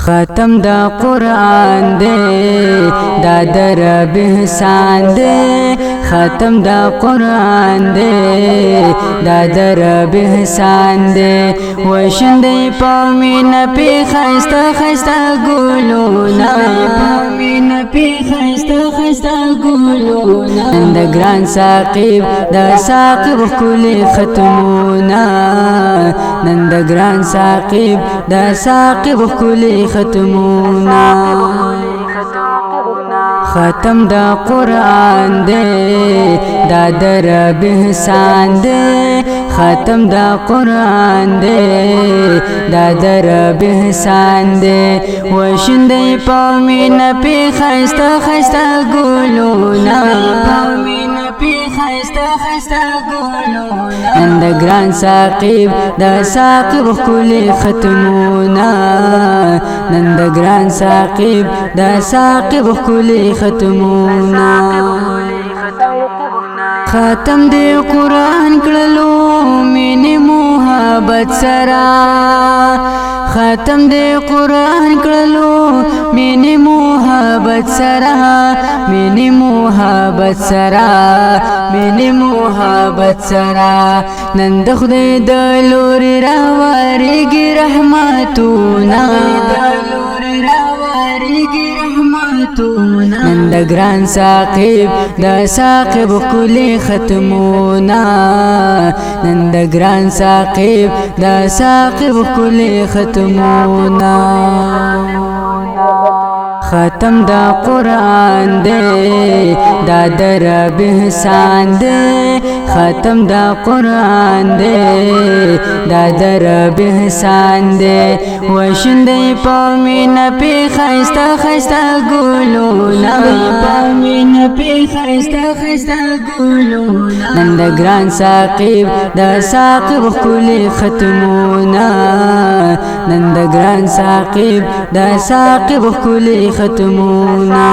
ختم دا قرآن دے دا در رب احسان دے ختم دا قرآن دے دا در رب احسان دے وشندے پامین پی خیستا خیستا گلونا پامین پی خیستا خیستا گلونا دا گران ساقب دا ساقب کلی ختمونا نند گران ساقب دا ساقب کلی ختمونا ختم دا قرآن دے دا در رب احسان دے ختم دا قرآن دے دا در رب احسان دے وشندے پامین پی خیستا خیستا گلونا پامین پی خیستا خیستا گلونا نند گران ساقب دا ساقب کلی ختمونا نند گران ساقب دا ساقب کلی ختمونا ختم دے قرآن کړلو مینه محبت سرا ختم دے قرآن کړلو مینه محبت سرا مینه محبت سرا مینه محبت سرا نند خدای د لوري راوړيږي رحمتونه نند گران ساقب دا ساقب کلی ختمونا نند گران ساقب دا ساقب کلی ختمونا ختم دا قرآن دے دا در رب احسان دے ختم دا قرآن دے دا در رب احسان دے وشندے پامین پی خیستا خیستا گلونا پامین پی خیستا خیستا گلونا نند گران ساقب دا ساقب کلی ختمونا نند گران ساقب دا ساقب کلی ختمونا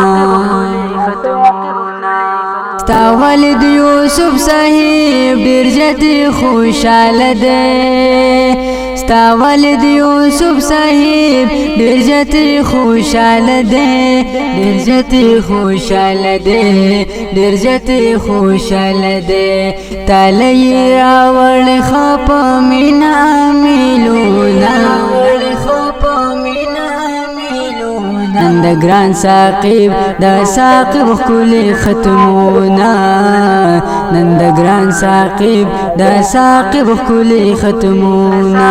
ستا والد یوسف صاحب ډیر جتی خوشاله ده ستا والد یوسف صاحب ډیر جتی خوشاله ده ډیر جتی خوشاله ده ډیر جتی خوشاله ده تالی راوړ خپ مینا میلونا نند گران ساقب دا ساقب کلی ختمونا نند گران ساقب دا ساقب کلی ختمونا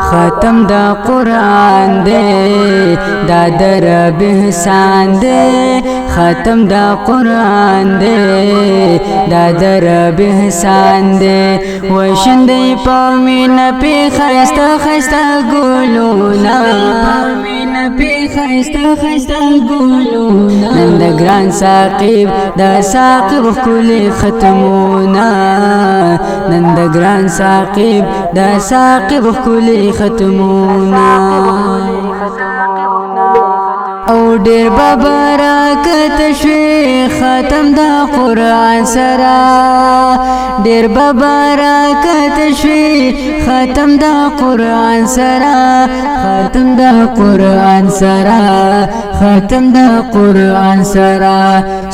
ختم دا قرآن دے دا در رب احسان دے ختم دا قرآن دے دا در رب احسان دے وشندے پامین پی خیستا خیستا گلونا پامین پی خیستا خیستا گلونا نند گران ساقب دا ساقب کلی ختمونا نند گران ساقب دا ساقب کلی ختمونا او ډیر ببرکت شوی ختم دا قرآن سرا ډیر ببرکت شوی ختم دا قرآن سرا ختم دا قرآن سرا ختم دا قرآن سرا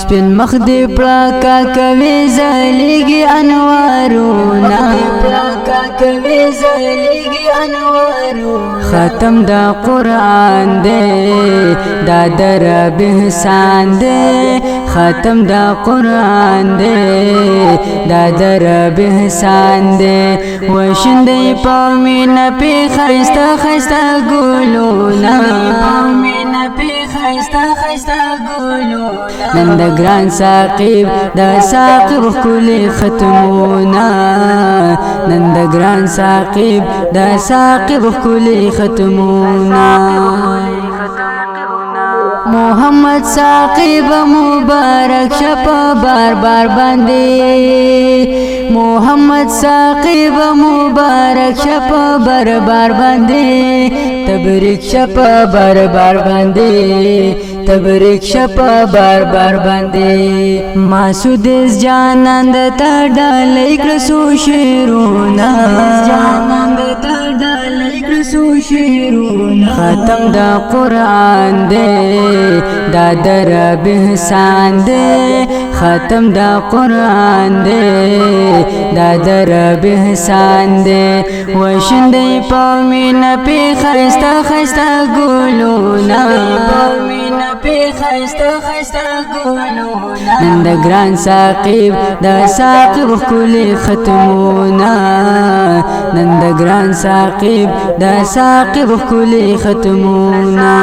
سپین مخ دی پلاکا کوي زلیږي انوارونه پلاکا کوي زلیږي انوارونه ختم دا قرآن دے دا در رب احسان دے ختم دا قرآن دے دا در رب احسان دے وشندے پامین پی خیستا خیستا گلونا پامین پی خیستا خیستا گلونا نند گران ساقب دا ساقب کلی ختمونا نند گران ساقب دا ساقب کلی ختمونا محمد ساقب مبارک شپا بار بار باندے محمد ساقب مبارک شپا بار بار باندے تبریک شپا بار بار باندے تبریک شپا بار بار باندے مسعود جانند تا ډالې کړو شیرونا جانند تا ډالې سو شیرون ختم دا قرآن دے دا در بحسان دے ختم دا قرآن دے دا در بحسان دے وشندی پاومین پی خیستا خیستا گلونا پاومین پی خیستا خیستا گلونا نند گران ساقب دا ساقب کلی ختمونا نند گران ساقب دا ساقب کلی ختمونا